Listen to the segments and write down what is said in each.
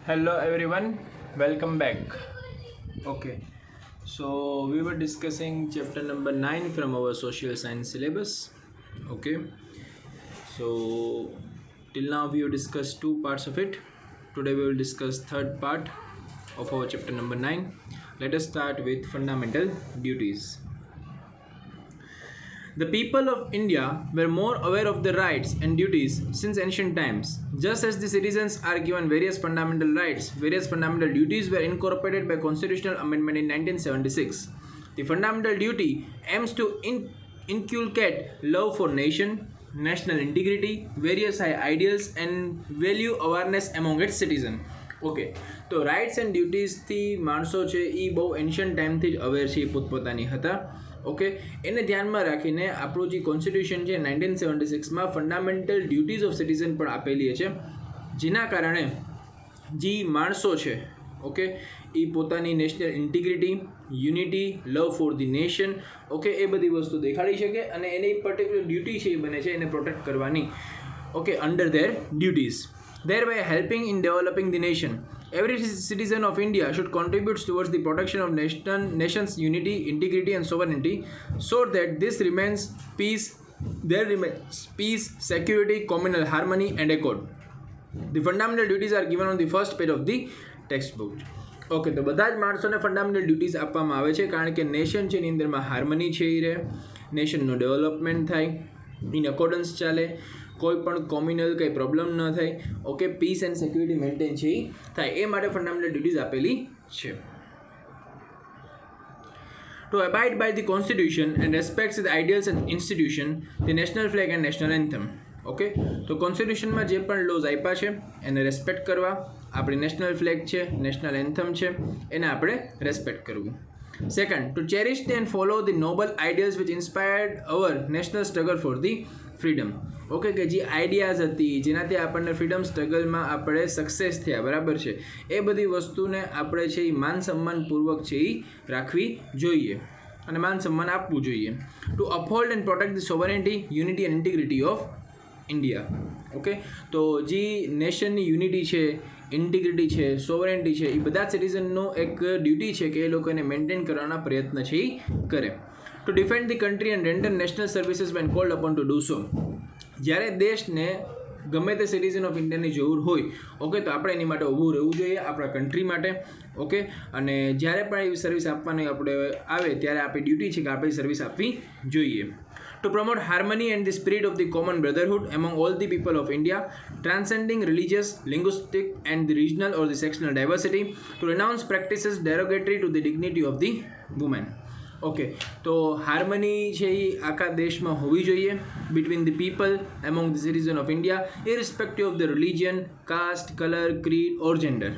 Hello everyone, welcome back. Okay, so we were discussing chapter number 9 from our social science syllabus. Okay, so till now we have discussed two parts of it. Today we will discuss third part of our chapter number 9. Let us start with fundamental duties. The people of India were more aware of their rights and duties since ancient times. Just as the citizens are given various fundamental rights, various fundamental duties were incorporated by Constitutional Amendment in 1976. The fundamental duty aims to inculcate love for nation, national integrity, various high ideals, and value awareness among its citizens. Okay તો rights and ડ્યુટીઝથી માણસો છે એ બહુ ancient ટાઈમથી જ aware છે પોતપોતાની હતા. Okay, એને ધ્યાનમાં રાખીને આપણું જે કોન્સ્ટિટ્યુશન છે 1976માં ફંડામેન્ટલ ડ્યુટીઝ ઓફ સિટીઝન પણ આપેલી છે, જેના કારણે જે માણસો છે ઓકે એ પોતાની national integrity, unity, love for the nation okay એ બધી વસ્તુ દેખાડી શકે અને એની પર્ટિક્યુલર ડ્યુટી છે એ બને છે એને પ્રોટેક્ટ કરવાની okay under there duties, thereby helping in developing the nation. Every citizen of India should contribute towards the protection of nation's unity, integrity and sovereignty so that there remains peace, security, communal harmony and accord. The fundamental duties are given on the first page of the textbook. Okay, તો બધા જ માણસોને fundamental duties આપવામાં આવે છે કારણ કે nation છે એની અંદરમાં હાર્મની છે એ રહે, નેશનનું ડેવલપમેન્ટ થાય, ઇન અકોર્ડન્સ ચાલે, કોઈ પણ કોમ્યુનલ કંઈ પ્રોબ્લેમ ન થાય, okay peace and security maintain છે એ થાય, એ માટે ફંડામેન્ટલ ડ્યુટીઝ આપેલી છે. To abide by the constitution and respect the ideals and institution, the national flag and national anthem. Okay, તો કોન્સ્ટિટ્યુશનમાં જે પણ લોઝ આપ્યા છે એને રેસ્પેક્ટ કરવા, આપણી નેશનલ ફ્લેગ છે, નેશનલ એન્થમ છે એને આપણે રેસ્પેક્ટ કરવું. Second, to cherish and follow the noble ideals which inspired our national struggle for the freedom. Okay, કે જે આઈડિયાઝ હતી જેનાથી આપણને ફ્રીડમ સ્ટ્રગલમાં આપણે સક્સેસ થયા બરાબર છે, એ બધી વસ્તુને આપણે છે એ માન સન્માનપૂર્વક છે એ રાખવી જોઈએ અને માન સન્માન આપવું જોઈએ. To uphold and protect the sovereignty, unity and integrity of India. Okay, તો જે નેશનની યુનિટી છે, ઇન્ટિગ્રિટી છે, સોવરેનિટી છે, એ બધા સિટીઝનનો એક ડ્યુટી છે કે એ લોકો એને મેન્ટેન કરવાના પ્રયત્ન છે એ કરે. To defend the country and render national services when called upon to do so. જ્યારે દેશને ગમે તે સિટીઝન ઓફ ઇન્ડિયાની જરૂર હોય ઓકે તો આપણે એની માટે ઊભું રહેવું જોઈએ આપણા કન્ટ્રી માટે ઓકે, અને જ્યારે પણ એવી સર્વિસ આપવાની આપણે આવે ત્યારે આપણી ડ્યુટી છે કે આપણે સર્વિસ આપવી જોઈએ. To promote harmony and the spirit of the common brotherhood among all the people of India, transcending religious, linguistic and the regional or the sectional diversity, to renounce practices derogatory to the dignity of the woman. Okay, તો harmony છે એ આખા દેશમાં હોવી જોઈએ between the people among the citizen of India irrespective of the religion, caste, colour, creed or gender.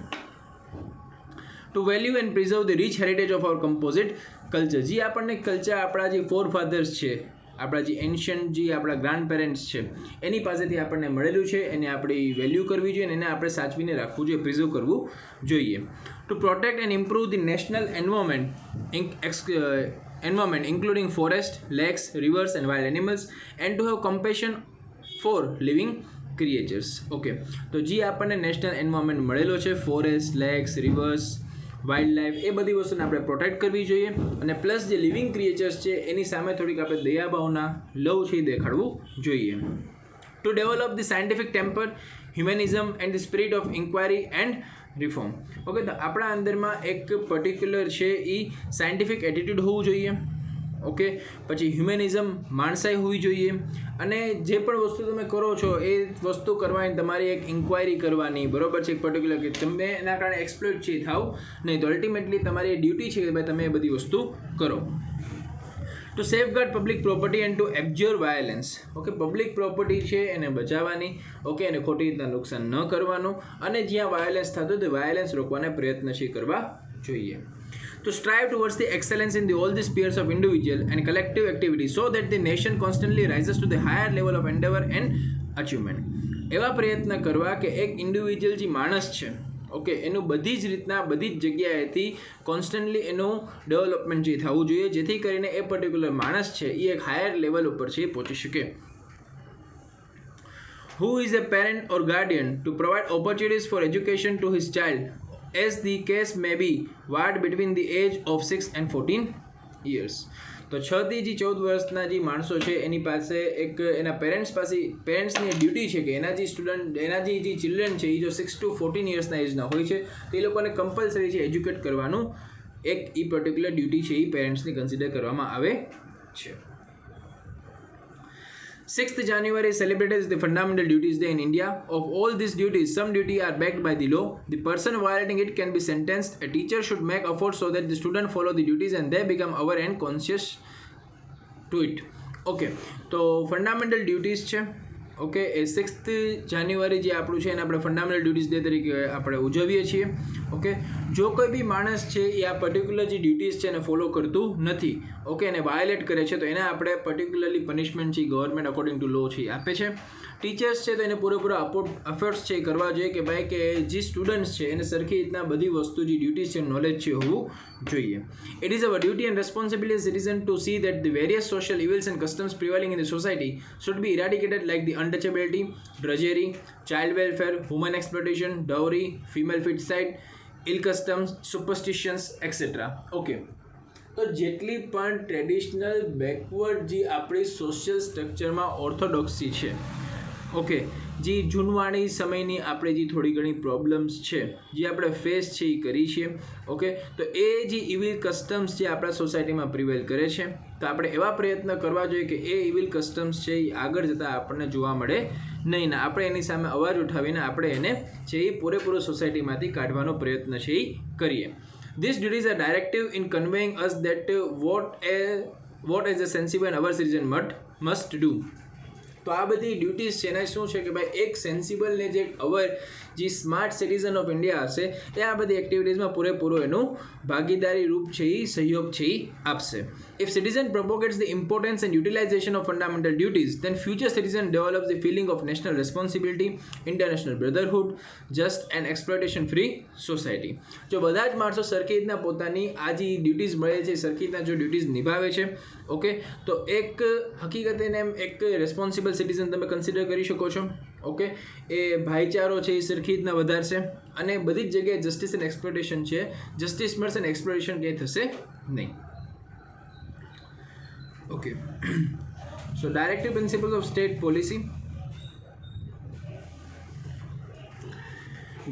To value and preserve the rich heritage of our composite culture. જે આપણને culture આપણા જે ફોર ફાધર્સ છે, આપણા જે ancient જે આપણા grand parents છે એની પાસેથી આપણને મળેલું છે એને આપણી વેલ્યુ કરવી જોઈએ અને એને આપણે સાચવીને રાખવું જોઈએ, પ્રિઝર્વ કરવું જોઈએ. To protect and improve the national environment including forest, lakes, rivers and wild animals and to have compassion for living creatures. Okay, તો જે આપણને નેશનલ એન્વાયરમેન્ટ મળેલો છે, forest, lakes, rivers, wild life, એ બધી વસ્તુને આપણે પ્રોટેક્ટ કરવી જોઈએ અને પ્લસ જે લિવિંગ ક્રિએચર્સ છે એની સામે થોડીક આપણે દયાભાવના, લવ છે એ દેખાડવું જોઈએ. To develop the scientific temper, humanism and the spirit of inquiry and reform. Okay, તો આપણા અંદરમાં એક પર્ટિક્યુલર છે એ સાયન્ટિફિક એટીટ્યૂડ હોવું જોઈએ. ઓકે, પછી હ્યુમેનિઝમ, માણસાઈ હોવી જોઈએ અને જે પણ વસ્તુ તમે કરો છો એ વસ્તુ કરવાની તમારી એક ઇન્ક્વાયરી કરવાની બરાબર છે, એક પર્ટિક્યુલર કે તમે એના કારણે એક્સપ્લોઇટ છે થાવ નહીં, તો અલ્ટિમેટલી તમારી ડ્યુટી છે કે ભાઈ તમે એ બધી વસ્તુ કરો. To safeguard public property and to abjure violence. Okay, public property છે એને બચાવવાની ઓકે, અને ખોટી રીતના નુકસાન ન કરવાનું અને જ્યાં વાયોલન્સ થતું તો વાયોલન્સ રોકવાના પ્રયત્નશીલ કરવા જોઈએ. To strive towards the excellence in all the spheres of individual and collective activity so that the nation constantly rises to the higher level of endeavor and achievement. એવા પ્રયત્ન કરવા કે એક ઇન્ડિવિજ્યુઅલ જે માણસ છે ઓકે એનું બધી જ રીતના બધી જ જગ્યાએથી કોન્સ્ટન્ટલી એનું ડેવલપમેન્ટ જે થવું જોઈએ જેથી કરીને એ પર્ટિક્યુલર માણસ છે એ એક હાયર લેવલ ઉપર છે પહોંચી શકે. who is a parent or guardian to provide opportunities for education to his child, as the case may be, what between the age of 6 and 14 years. તો 6 થી 14 વર્ષના જે માણસો છે એની પાસે એક એના પેરેન્ટ્સની ડ્યુટી છે કે એના જે સ્ટુડન્ટ એના જે ચિલ્ડ્રન છે એ જો 6 to 14 યર્સના એજના હોય છે તો એ લોકોને કમ્પલસરી છે એજ્યુકેટ કરવાનું એક એ પર્ટિક્યુલર ડ્યુટી છે એ પેરેન્ટ્સની કન્સિડર કરવામાં આવે છે. 6th January is celebrated as the Fundamental Duties Day in India. Of all these duties, some duties are backed by the law. The person violating it can be sentenced. A teacher should make efforts so that the student follow the duties and they become aware and conscious to it. Okay, તો fundamental duties છે. Okay, એ 6th જાન્યુઆરી જે આપણું છે એને આપણે fundamental duties day તરીકે આપણે ઉજવીએ છીએ. ઓકે, જો કોઈ બી માણસ છે એ આ પર્ટિક્યુલર જે ડ્યુટીઝ છે એને ફોલો કરતું નથી, ઓકે, એને વાયોલેટ કરે છે તો એને આપણે પર્ટિક્યુલરલી પનિશમેન્ટ છે ગવર્મેન્ટ અકોર્ડિંગ ટુ લો છે એ આપે છે. ટીચર્સ છે તો એને પૂરેપૂરા એફર્ટ્સ છે એ કરવા જોઈએ કે ભાઈ કે જે સ્ટુડન્ટ્સ છે એને સરખી રીતના બધી વસ્તુ જે ડ્યુટીઝ છે નોલેજ છે હોવું જોઈએ. It is our duty and responsibility as citizen to see that the various social evils and customs prevailing in the society should be eradicated like the untouchability, drudgery, child welfare, human exploitation, dowry, female feticide, ill customs, superstitions, etc. Okay, તો જેટલી પણ traditional backward જે આપણી social સ્ટ્રક્ચરમાં ઓર્થોડોક્સી છે, okay, જે જૂનવાણી સમયની આપણે જે થોડી ઘણી પ્રોબ્લેમ્સ છે જે આપણે ફેસ છે એ કરી છીએ. ઓકે, તો એ જે ઇવિલ કસ્ટમ્સ જે આપણા સોસાયટીમાં પ્રિવેલ કરે છે તો આપણે એવા પ્રયત્ન કરવા જોઈએ કે એ ઇવિલ કસ્ટમ્સ છે એ આગળ જતાં આપણને જોવા મળે નહીં ને આપણે એની સામે અવાજ ઉઠાવીને આપણે એને છે એ પૂરેપૂરો સોસાયટીમાંથી કાઢવાનો પ્રયત્ન છે એ કરીએ. These duties are directive in conveying us that what as a sensible and our citizen must do. તો આ બધી ડ્યુટીઝ છે એને શું છે કે ભાઈ એક સેન્સિબલ ને જે અવર જે સ્માર્ટ સિટીઝન ઓફ ઇન્ડિયા હશે એ આ બધી એક્ટિવિટીઝમાં પૂરેપૂરો એનું ભાગીદારી રૂપ છે એ સહયોગ છે એ આપશે. If citizen propagates the importance and utilization of fundamental duties, then future citizen develops the feeling of national responsibility, international brotherhood, just and exploitation free society. જો બધા જ માણસો સરખી રીતના પોતાની આ જે ડ્યુટીઝ મળે છે સરખી રીતના જો ડ્યુટીઝ નિભાવે છે, ઓકે, તો એક હકીકતે એમ એક રેસ્પોન્સિબલ સિટીઝન તમે કન્સિડર કરી શકો છો. ઓકે, એ ભાઈચારો છે એ સરખી રીતના વધારશે અને બધી જ જગ્યાએ જસ્ટિસ એન્ડ એક્સપ્લોટેશન છે, જસ્ટિસ મળશે અને એક્સપ્લોટેશન ક્યાંય થશે નહીં. Okay, so directive principles of state policy.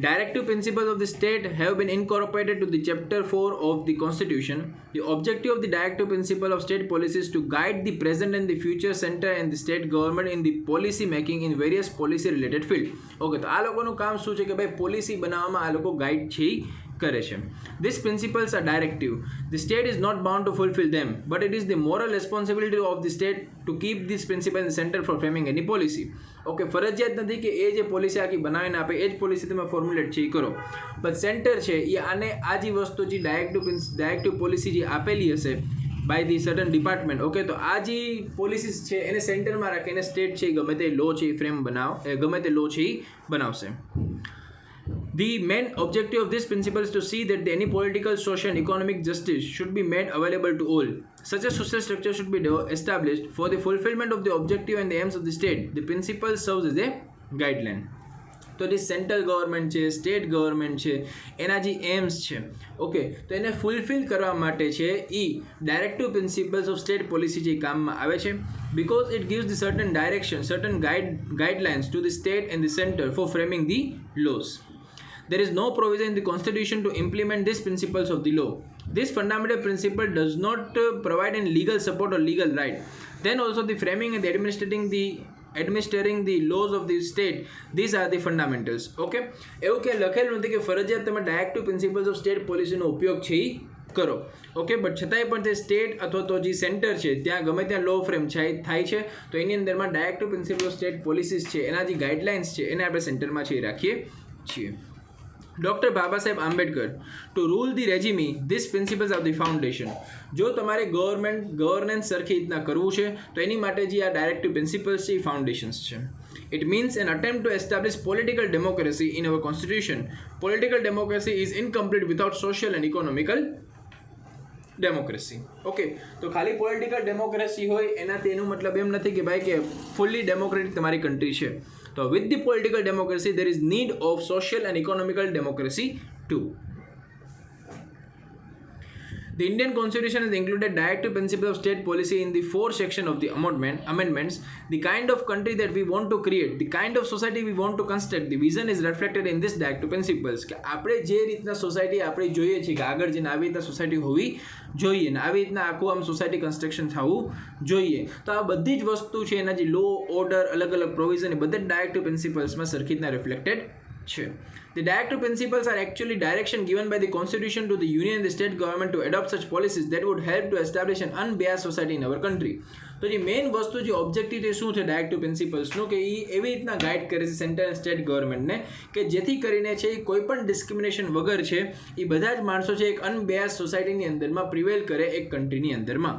Directive principles of the state have been incorporated to the chapter 4 of the constitution. The objective of the directive principle of state policy is to guide the present and the future center and the state government in the policy making in various policy related field. Okay, તો આ લોકોનું કામ શું છે કે ભાઈ policy બનાવવામાં આ લોકો ગાઈડ છે કરે છે. These principles are directive. The state is not bound to fulfill them, but it is the moral responsibility of the state to keep this principle in the center for framing any policy. Okay, ફરજિયાત નથી કે એ જે policy આખી બનાવીને આપે એ જ policy તમે formulate છે એ કરો, બટ સેન્ટર છે એ આને આ જે વસ્તુ જે ડાયરેક્ટિવ પોલિસી જે આપેલી હશે by the certain department, okay, તો આ જે પોલિસીસ છે એને સેન્ટરમાં રાખીને સ્ટેટ છે ગમે તે લો છે એ ગમે તે લો છે એ બનાવશે. The main objective of this principle is to see that any political, social and economic justice should be made available to all. Such a social structure should be established for the fulfillment of the objective and the aims of the state. The principle serves as a guideline. તો જે central government છે, state government છે, એના જે AIIMS છે, okay, તો એને fulfil કરવા માટે છે એ directive principles of state policy જે કામમાં આવે છે, because it gives the certain direction, certain guidelines to the state and the center for framing the laws. There is no provision in the constitution to implement these principles of the law. This fundamental principle does not provide any legal support or legal right. Then also the framing and the administering the laws of the state, these are the fundamentals. Okay, એવું કે લખેલું નથી કે ફરજિયાત તમે directive principles of state પોલિસીનો ઉપયોગ છે એ કરો, ઓકે, બટ છતાંય પણ તે સ્ટેટ અથવા તો જે સેન્ટર છે ત્યાં ગમે ત્યાં લો ફ્રેમ થાય છે તો એની અંદરમાં directive principal of state policies છે એના જે ગાઈડલાઇન્સ છે એને આપણે સેન્ટરમાં છે એ રાખીએ છીએ. Dr. Baba Saheb Ambedkar, to rule the regime, these principles are the foundation. જો તમારે ગવર્નન્સ સરખી રીતના કરવું છે તો એની માટે જે આ ડાયરેક્ટિવ પ્રિન્સિપલ્સ છે એ ફાઉન્ડેશન્સ છે. It means an attempt to establish political democracy in our constitution. Political democracy is incomplete without social and economical democracy. Okay, તો ખાલી પોલિટિકલ ડેમોક્રેસી હોય એનાથી એનું મતલબ એમ નથી કે ભાઈ કે ફૂલ્લી ડેમોક્રેટિક તમારી કન્ટ્રી છે. તો with the political democracy there is need of social and economical democracy too. The Indian Constitution has included directive principles of state policy in the 4 sections of the amendments. The kind of country that we want to create, the kind of society we want to construct, the vision is reflected in this directive principles. કે આપણે જે રીતના society આપણે જોઈએ છીએ કે આગળ જઈને આવી રીતના સોસાયટી હોવી જોઈએ ને આવી રીતના આખું આમ સોસાયટી કન્સ્ટ્રક્શન થવું જોઈએ. તો આ બધી જ વસ્તુ છે એના જે લો ઓર્ડર અલગ અલગ પ્રોવિઝન એ બધા ડાયરેક્ટિવ પ્રિન્સિપલ્સમાં સરખી રીતના રિફ્લેક્ટેડ છે. The directive principles are actually direction given by the constitution to the union and the state government to adopt such policies that would help to establish an unbiased society in our country. તો જે main વસ્તુ જે objective છે શું છે directive પ્રિન્સિપલ્સનું કે એ એવી રીતના ગાઈડ કરે છે સેન્ટ્રલ એન્ડ સ્ટેટ ગવર્મેન્ટને કે જેથી કરીને છે એ કોઈ પણ ડિસ્ક્રિમિનેશન વગર છે એ બધા જ માણસો છે એક અનબેસ્ડ સોસાયટીની અંદરમાં પ્રિવેલ કરે એક કન્ટ્રીની અંદરમાં.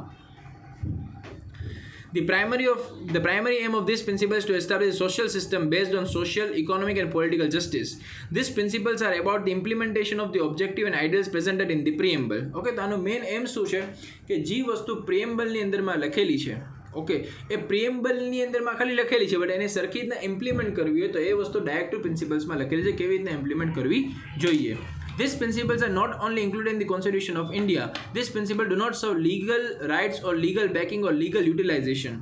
The primary aim of this principle is to establish a social system based on social, economic and political justice. These principles are about the implementation of the objective and ideals presented in the preamble. Okay, તો આનો main એમ શું છે કે જે વસ્તુ પ્રિએમ્બલની અંદરમાં લખેલી છે ઓકે એ પ્રિએમ્બલની અંદરમાં ખાલી લખેલી છે બટ એને સરખી રીતના ઇમ્પ્લિમેન્ટ કરવી હોય તો એ વસ્તુ ડાયરેક્ટિવ પ્રિન્સિપલ્સમાં લખેલી છે કેવી રીતના ઇમ્પ્લિમેન્ટ કરવી જોઈએ. These principles are not only included in the Constitution of India. These principles do not serve legal rights or legal backing or legal utilization.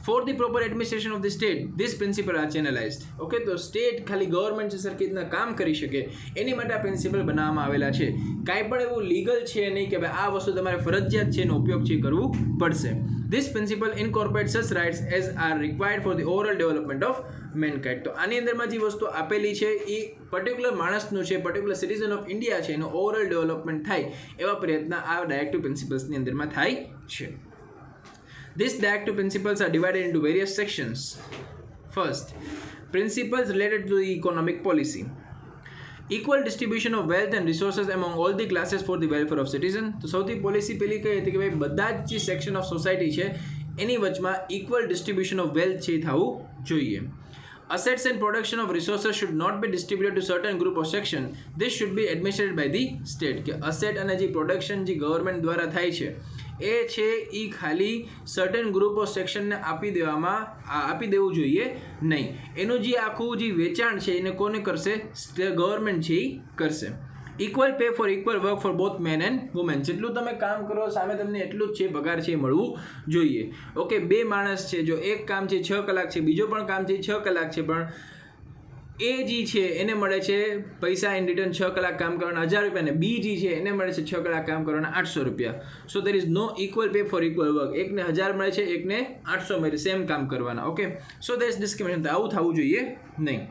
For the proper administration of the state, these principles are channelized. Okay, તો state ખાલી government છે સરખી રીતના કામ કરી શકે એની માટે આ પ્રિન્સિપલ બનાવવામાં આવેલા છે. કાંઈ પણ એવું લીગલ છે નહીં કે ભાઈ આ વસ્તુ તમારે ફરજિયાત છે એનો ઉપયોગ છે કરવું પડશે. This principle incorporates such rights as are required for the overall development of mankind. તો આની અંદરમાં જે વસ્તુ આપેલી છે એ પર્ટિક્યુલર માણસનું છે પર્ટિક્યુલર સિટીઝન ઓફ ઇન્ડિયા છે એનું ઓવરઓલ ડેવલપમેન્ટ થાય એવા પ્રયત્ન આ ડાયરેક્ટિવ પ્રિન્સિપલ્સની અંદરમાં થાય છે. These directive principles are divided into various sections. First, principles related to the economic policy. Equal distribution of wealth and resources among all the classes for the welfare of citizens. તો સૌથી policy પેલી કઈ હતી કે ભાઈ બધા જ જે સેક્શન ઓફ સોસાયટી છે એની વચમાં ઇક્વલ ડિસ્ટ્રીબ્યુશન ઓફ વેલ્થ છે થવું જોઈએ. Assets and production of resources should not be distributed to certain group or section. This should be administered by the state. કે અસેટ અને જે પ્રોડક્શન જે ગવર્મેન્ટ દ્વારા થાય છે એ છે એ ખાલી સર્ટન ગ્રુપ ઓફ સેક્શનને આપી દેવું જોઈએ નહીં. એનું જે આખું જે વેચાણ છે એને કોને કરશે ગવર્મેન્ટ છે એ કરશે. Equal pay for equal work for both men and women. જેટલું તમે કામ કરો સામે તમને એટલું જ છે પગાર છે મળવું જોઈએ. ઓકે, બે માણસ છે જો એક કામ છે 6 કલાક છે બીજો પણ કામ છે 6 કલાક છે પણ એ જે છે એને મળે છે પૈસા ઇન રિટર્ન 6 કલાક કામ કરવાના 1000 રૂપિયા ને બી જે છે એને મળે છે 6 કલાક કામ કરવાના 800 રૂપિયા. So there is no equal pay for equal work. એકને 1000 મળે છે એકને 800 મળે સેમ કામ કરવાના. Okay, so there is discrimination. આવું થવું જોઈએ નહીં.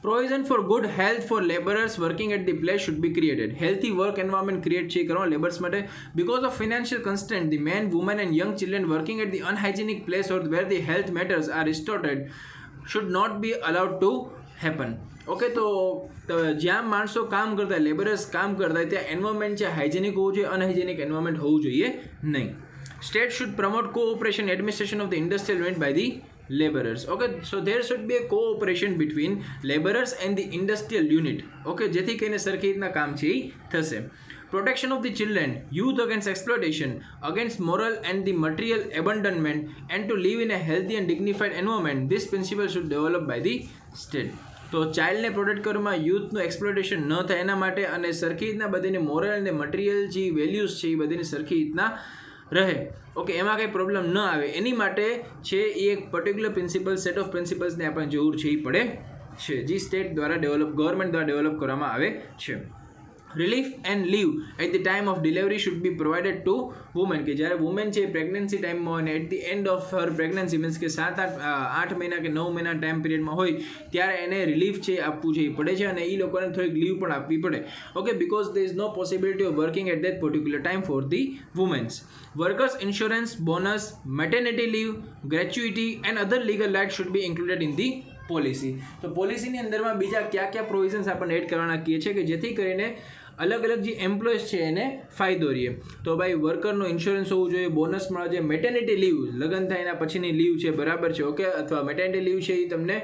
Provision for good health for laborers working at the place should be created. Healthy work environment create છે કરવા laborers માટે. Because of financial constraint, the men, women and young children working at the unhygienic place or where the health matters are distorted should not be allowed to happen. Okay, તો જ્યાં માણસો કામ કરતા labourers કામ કરતા ત્યાં environment છે hygienic હોવું જોઈએ અનહાઇજેનિક એન્વાયરમેન્ટ હોવું જોઈએ નહીં. State should promote cooperation administration of the industrial unit by the laborers. Okay, so there should be a cooperation between laborers and the industrial unit. Okay, જેથી કરીને સરખી રીતના કામ છે એ થશે. Protection of the children, youth against exploitation, against moral and the material abandonment and to live in a healthy and dignified environment. This principle should develop by the state. તો ચાઇલ્ડને protect કરવામાં યુથનું exploitation ન થાય એના માટે અને સરખી રીતના બધાની મોરલ અને મટીરિયલ જે વેલ્યુઝ છે એ બધાની સરખી રીતના રહે. ઓકે, એમાં કંઈ પ્રોબ્લેમ ન આવે એની માટે છે એ એક પર્ટિક્યુલર પ્રિન્સિપલ સેટ ઓફ પ્રિન્સિપલ્સને આપણે જરૂર છે એ પડે છે જે સ્ટેટ દ્વારા ગવર્મેન્ટ દ્વારા ડેવલપ કરવામાં આવે છે. Relief and leave at the time of delivery should be provided to women. કે જ્યારે વુમેન છે પ્રેગ્નન્સી ટાઈમમાં હોય અને at the end of her pregnancy means કે 8 મહિના કે 9 મહિના ટાઈમ પિરિયડમાં હોય ત્યારે એને રિલીફ છે આપવું છે એ પડે છે અને એ લોકોને થોડીક લીવ પણ આપવી પડે. Okay, because there is no possibility of working at that particular time for the women's. Workers insurance, bonus, maternity leave, gratuity and other legal rights should be included in the policy. તો પોલિસીની અંદરમાં બીજા કયા provisions આપણે add કરવાના કહીએ છીએ કે જેથી કરીને અલગ અલગ જે એમ્પ્લોઈઝ છે એને ફાયદો રહે. તો ભાઈ વર્કરનું ઇન્સ્યોરન્સ હોવું જોઈએ, બોનસ મળે છે, મેટર્નિટી લીવ લગ્ન થાય એના પછીની લીવ છે બરાબર છે. ઓકે, અથવા મેટર્નિટી લીવ છે એ તમને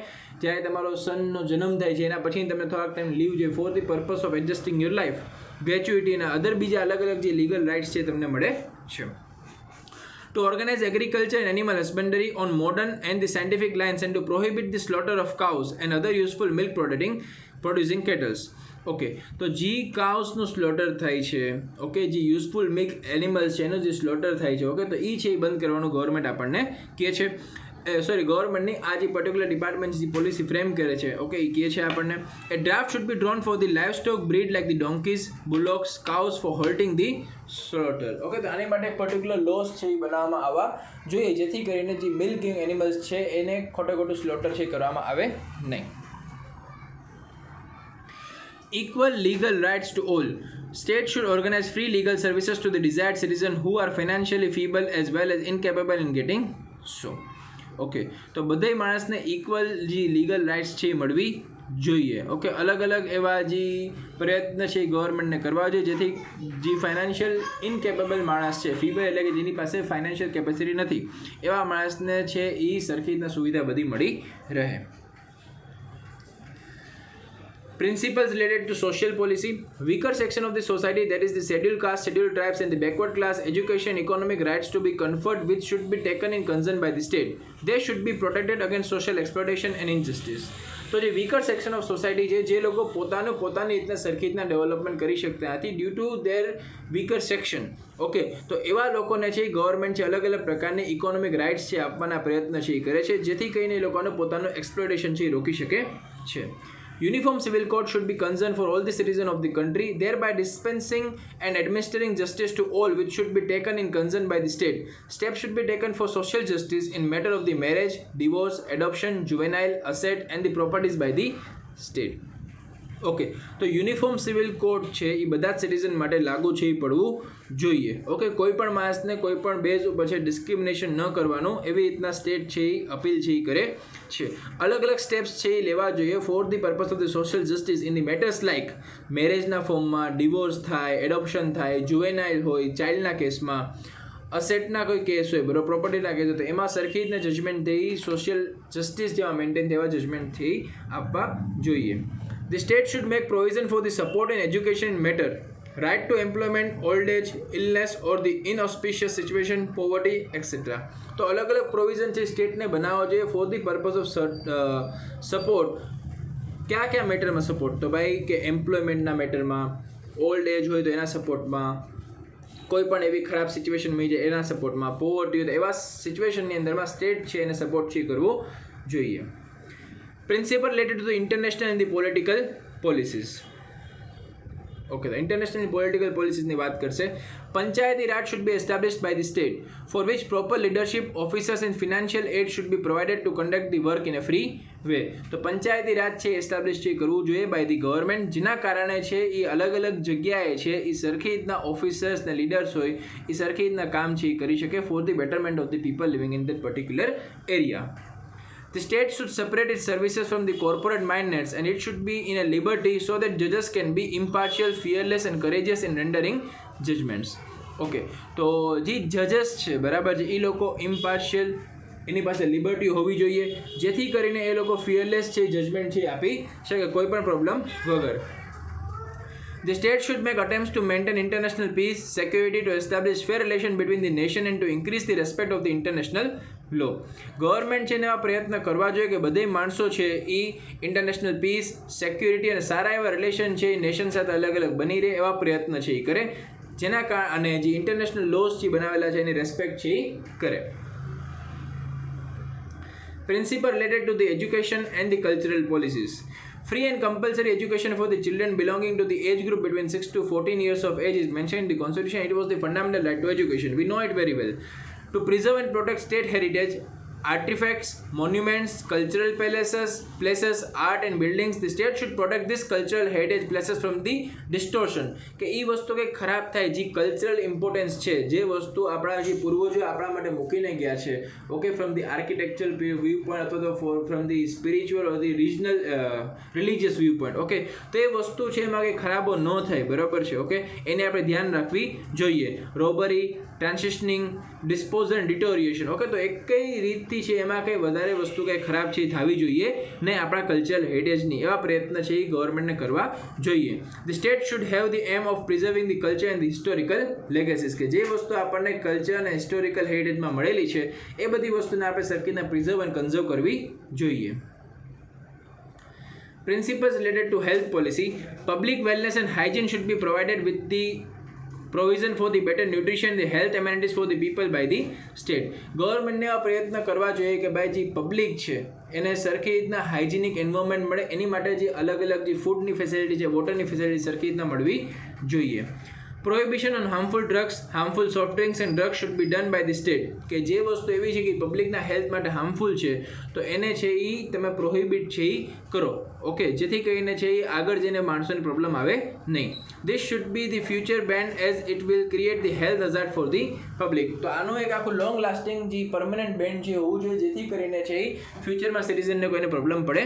જ્યારે તમારો સનનો જન્મ થાય છે એના પછી તમને થોડાક ટાઈમ લીવ છે four the purpose of adjusting your life. Gratuity અને અધર બીજા અલગ અલગ જે લીગલ રાઇટ્સ છે તમને મળે છે. to organize agriculture and animal husbandry on modern and the scientific lines and to prohibit the slaughter of cows and other useful milk producing cattle. Okay, તો જે કાઉસનું સ્લોટર થાય છે, ઓકે, જે યુઝફુલ મિલ્ક એનિમલ્સ છે એનું જે slaughter થાય છે, ઓકે, તો એ છે એ બંધ કરવાનું ગવર્મેન્ટ આપણને કહે છે. ગવર્મેન્ટની આ જે પર્ટિક્યુલર ડિપાર્ટમેન્ટ જે પોલિસી ફ્રેમ કરે છે, ઓકે, એ કહે છે આપણને એ draft should be drawn for the livestock breed like the donkeys, bullocks, cows for halting the slaughter. Okay, તો આની માટે પર્ટિક્યુલર લોસ છે એ બનાવવામાં આવવા જોઈએ જેથી કરીને જે મિલ્કિંગ એનિમલ્સ છે એને ખોટે ખોટું સ્લોટર છે કરવામાં આવે નહીં. Equal legal rights to all. States should organize free legal services to the desired citizen who are financially feeble as well as incapable in getting so. Okay, તો બધાય માણસને ઇક્વલ જે લીગલ રાઇટ્સ છે એ મળવી જોઈએ. ઓકે, અલગ અલગ એવા જે પ્રયત્ન છે એ ગવર્મેન્ટને કરવા જોઈએ જેથી જે ફાઇનાન્શિયલ ઇનકેપેબલ માણસ છે, ફીબલ એટલે કે જેની પાસે ફાઇનાન્શિયલ કેપેસિટી નથી એવા માણસને છે એ સરખી રીતના સુવિધા બધી મળી રહે. Principles related to social policy. Weaker section of the society, that is the scheduled caste, scheduled tribes and the backward class, education, economic rights to be conferred which should be taken in concern by the state. They should be protected against social exploitation and injustice. તો જે weaker section of society છે, જે લોકો પોતાની રીતના સરખી રીતના development કરી શકતા નથી due to their weaker section, okay, તો એવા લોકોને છે ગવર્મેન્ટ છે અલગ અલગ પ્રકારની ઇકોનોમિક રાઇટ્સ છે આપવાના પ્રયત્ન છે એ કરે છે જેથી કરીને એ લોકોને પોતાનું એક્સપ્લોટેશન છે એ રોકી શકે છે. Uniform civil code should be concerned for all the citizens of the country, thereby dispensing and administering justice to all, which should be taken in concern by the state. Steps should be taken for social justice in matter of the marriage, divorce, adoption, juvenile, asset and the properties by the state. Okay, તો uniform civil code છે એ બધા જ citizen માટે લાગુ છે એ પડવું જોઈએ. Okay, કોઈ પણ માણસને કોઈ પણ બેઝ ઉપર છે ડિસ્ક્રિમિનેશન ન કરવાનું એવી રીતના સ્ટેટ છે એ અપીલ છે એ કરે છે. અલગ અલગ સ્ટેપ્સ છે એ લેવા જોઈએ for the purpose of the social justice in the matters like મેરેજના ફોર્મમાં, ડિવોર્સ થાય, એડોપ્શન થાય, જુવેનાઇલ હોય, ચાઇલ્ડના કેસમાં, અસેટના કોઈ કેસ હોય, બરોબર, પ્રોપર્ટીના કેસ હોય, તો એમાં સરખી રીતના જજમેન્ટ થઈ સોશિયલ જસ્ટિસ જેવા મેન્ટેન તેવા જજમેન્ટ થઈ આપવા જોઈએ. The state should make provision for the support and education matter, right to employment, old age, illness or the inauspicious situation, poverty, etc. તો અલગ અલગ પ્રોવિઝન છે સ્ટેટને બનાવવા જોઈએ for the purpose of support. કયા મેટરમાં સપોર્ટ? તો ભાઈ કે એમ્પ્લોયમેન્ટના મેટરમાં, ઓલ્ડ એજ હોય તો એના સપોર્ટમાં, કોઈ પણ એવી ખરાબ સિચ્યુએશન મળી જાય એના સપોર્ટમાં, પોવર્ટી હોય તો એવા સિચ્યુએશનની અંદરમાં સ્ટેટ છે એને સપોર્ટ છે કરવો જોઈએ. Principle related to the international and the political policies. Okay, the international and political policies ની વાત કરશે. Panchayati Raj should be established by the state, for which proper leadership, officers and financial aid should be provided to conduct the work in a free way. તો પંચાયતી રાજ છે establish છે કરવું જોઈએ by the government, જેના કારણે છે એ અલગ અલગ જગ્યાએ છે એ સરખી રીતના ઓફિસર્સ ને લીડર્સ હોય એ સરખી રીતના કામ છે એ કરી શકે for the betterment of the people living in that particular area. The state should separate its services from the corporate mindnets and it should be in a liberty so that judges can be impartial, fearless and courageous in rendering judgments. Okay, તો જે જજેસ છે બરાબર છે એ લોકો ઇમ્પાર્શિયલ, એની પાસે liberty હોવી જોઈએ જેથી કરીને એ લોકો ફિયરલેસ છે જજમેન્ટ છે આપી શકે કોઈ પણ પ્રોબ્લેમ વગર. The state should make attempts to maintain international peace, security, to establish fair relation between the nation and to increase the respect of the international law. Government છે ને આ પ્રયત્ન કરવા જોઈએ કે બધે માણસો છે એ ઇન્ટરનેશનલ પીસ, સેક્યુરિટી અને સારા એવા રિલેશન છે એ નેશન સાથે અલગ અલગ બની રહે એવા પ્રયત્ન છે એ કરે, જેના કારણે જે ઇન્ટરનેશનલ લોઝ છે બનાવેલા છે એની રેસ્પેક્ટ છે એ કરે. Principle related to the education and the cultural policies. Free and compulsory education for the children belonging to the age group between 6 to 14 years of age is mentioned in the Constitution. It was the fundamental right to education. We know it very well. To preserve and protect state heritage, artifacts, monuments, cultural places, art and buildings, the state should protect this cultural heritage places from the distortion. કે એ વસ્તુ કંઈક ખરાબ થાય, જે cultural importance છે, જે વસ્તુ આપણા જે પૂર્વજો આપણા માટે મૂકીને ગયા છે, okay, from the architectural view point અથવા તો from the spiritual or the regional religious view point, okay, તો એ વસ્તુ છે એમાં કંઈ ખરાબો ન થાય, બરાબર છે, ઓકે, એને આપણે ધ્યાન રાખવી જોઈએ. Robbery, transitioning, disposal, deterioration. Okay, તો એક કઈ રીતથી છે એમાં કંઈ વધારે વસ્તુ કંઈ ખરાબ છે થવી જોઈએ નહીં આપણા કલ્ચરલ હેરિટેજની. એવા પ્રયત્ન છે એ ગવર્મેન્ટને કરવા જોઈએ. The state should have the aim of preserving the culture and the historical legacies, કે જે વસ્તુ આપણને કલ્ચર અને હિસ્ટોરિકલ હેરિટેજમાં મળેલી છે એ બધી વસ્તુને આપણે સરખી રીતના પ્રિઝર્વ અને કન્ઝર્વ કરવી જોઈએ. Principles related to health policy. Public wellness and hygiene should be provided with the provision for the better nutrition, the health amenities for the people by the state. ગવર્મેન્ટને આ પ્રયત્ન કરવા જોઈએ કે ભાઈ જે પબ્લિક છે એને સરખી રીતના હાઇજેનિક એન્વાયરમેન્ટ મળે, એની માટે જે અલગ અલગ જે ફૂડની ફેસિલિટી છે, વોટરની ફેસિલિટી સરખી રીતના મળવી જોઈએ. Prohibition on harmful drugs, harmful soft drinks and drugs should be done by the state. કે જે વસ્તુ એવી છે કે પબ્લિકના હેલ્થ માટે હાર્મફુલ છે તો એને છે એ તમે પ્રોહિબિટ છે એ કરો. ઓકે, જેથી કરીને છે એ આગળ જઈને માણસોની પ્રોબ્લેમ આવે નહીં. This should be the future ban as it will create the health hazard for the public. તો આનું એક આખું લોંગ લાસ્ટિંગ જે પરમનન્ટ બેન છે હોવું જોઈએ જેથી કરીને છે એ ફ્યુચરમાં સિટીઝનને કોઈને પ્રોબ્લેમ પડે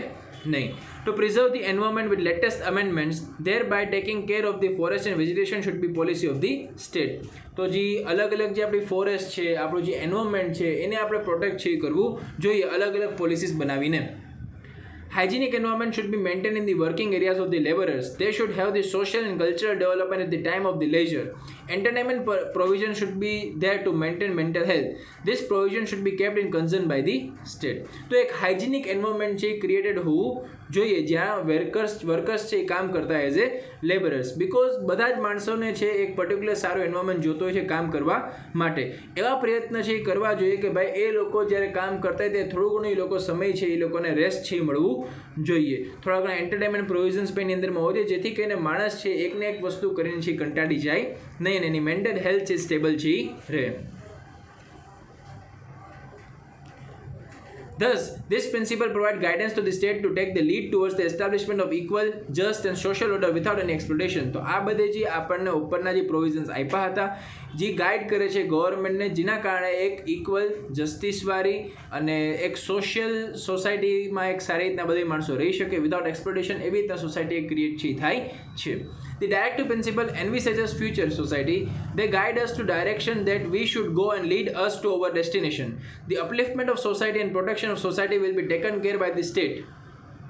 નહીં. To preserve the environment with latest amendments, thereby taking care of the forest and vegetation should be policy of the state. તો જે અલગ અલગ જે આપણી ફોરેસ્ટ છે, આપણું જે એન્વાયરમેન્ટ છે એને આપણે પ્રોટેક્ટ છે કરવું જોઈએ અલગ અલગ પોલિસીસ બનાવીને. Hygienic environment should be maintained in the working areas of the laborers. They should have the social and cultural development at the time of the leisure. Entertainment provision should be there to maintain mental health. This provision should be kept in concern by the state. તો એક hygienic environment છે created હોવું જોઈએ જ્યાં workers છે એ કામ કરતા as a labourers, because બધા જ માણસોને છે એક પર્ટિક્યુલર સારું એન્વાયરમેન્ટ જોતો હોય છે કામ કરવા માટે. એવા પ્રયત્ન છે એ કરવા જોઈએ કે ભાઈ એ લોકો જ્યારે કામ કરતા હોય ત્યારે થોડું ઘણું એ લોકો સમય છે એ લોકોને રેસ્ટ છે એ મળવું જોઈએ. થોડા ઘણા એન્ટરટેનમેન્ટ પ્રોવિઝન્સ પણ એની અંદરમાં હોય છે જેથી કરીને માણસ છે એકને એક વસ્તુ કરીને છે કંટાળી જાય નહીં અને એની મેન્ટલ હેલ્થ છે સ્ટેબલ છે રહે. Thus, this principle provides guidance to the state to take the lead towards the establishment of equal, just and social order without any exploitation. તો આ બધે જે આપણને ઉપરના જે પ્રોવિઝન્સ આપ્યા હતા જે ગાઈડ કરે છે ગવર્મેન્ટને, જેના કારણે એક ઇક્વલ, જસ્ટિસવાળી અને એક સોસાયટીમાં એક સારી રીતના બધા માણસો રહી શકે વિધાઉટ એક્સપ્લોટેશન, એવી રીતના સોસાયટી ક્રિએટ છે થાય છે. The directive principle envisages future society. They guide us to direction that we should go and lead us to our destination. The upliftment of society and protection of society will be taken care by the state.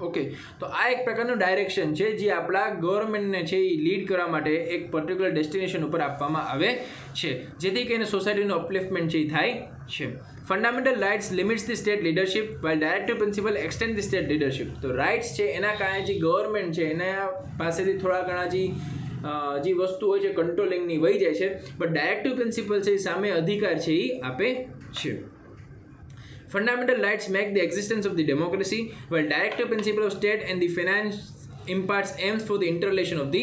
Okay, તો આ એક પ્રકારનું direction છે જે આપણા ગવર્મેન્ટને છે એ lead કરવા માટે એક પર્ટિક્યુલર ડેસ્ટિનેશન ઉપર આપવામાં આવે છે જેથી કરીને સોસાયટીનું અપલિફ્ટમેન્ટ છે એ થાય છે. Fundamental rights limits the state leadership while directive principle extend the state leadership. તો રાઇટ્સ છે એના કારણે જે ગવર્મેન્ટ છે એના પાસેથી થોડા ઘણા જે વસ્તુ હોય છે કંટ્રોલિંગની વહી જાય છે, બટ ડાયરેક્ટિવ પ્રિન્સિપલ છે એ સામે અધિકાર છે એ આપે છે. Fundamental rights make the existence of the democracy, while directive principle of state and the finance imparts aims for the interrelation of the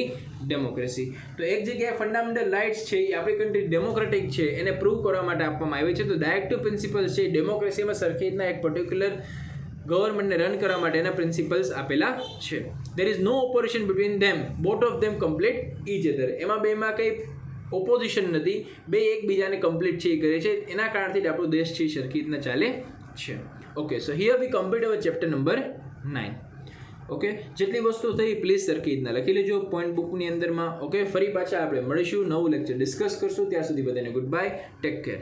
democracy. તો એક જગ્યાએ ફંડામેન્ટલ રાઇટ્સ છે એ આપણી કન્ટ્રી ડેમોક્રેટિક છે એને પ્રૂવ કરવા માટે આપવામાં આવે છે. તો ડાયરેક્ટિવ પ્રિન્સિપલ છે ડેમોક્રેસીમાં સરખી રીતના એક પર્ટિક્યુલર ગવર્મેન્ટને રન કરવા માટેના પ્રિન્સિપલ્સ આપેલા છે. There is no opposition between them, both of them complete each other. એમાં બેમાં કંઈ ઓપોઝિશન નથી, બે એકબીજાને કમ્પ્લીટ છે એ કરે છે, એના કારણથી જ આપણો દેશ છે સરખી રીતના ચાલે છે. Okay, so here we complete our chapter number 9. Okay, જેટલી વસ્તુ થઈ પ્લીઝ સરખી રીતના લખી લેજો પોઈન્ટ બુકની અંદરમાં. ઓકે, ફરી પાછા આપણે મળીશું, નવું લેક્ચર ડિસ્કસ કરશું. ત્યાં સુધી બધાને ગુડ બાય, ટેક કેર.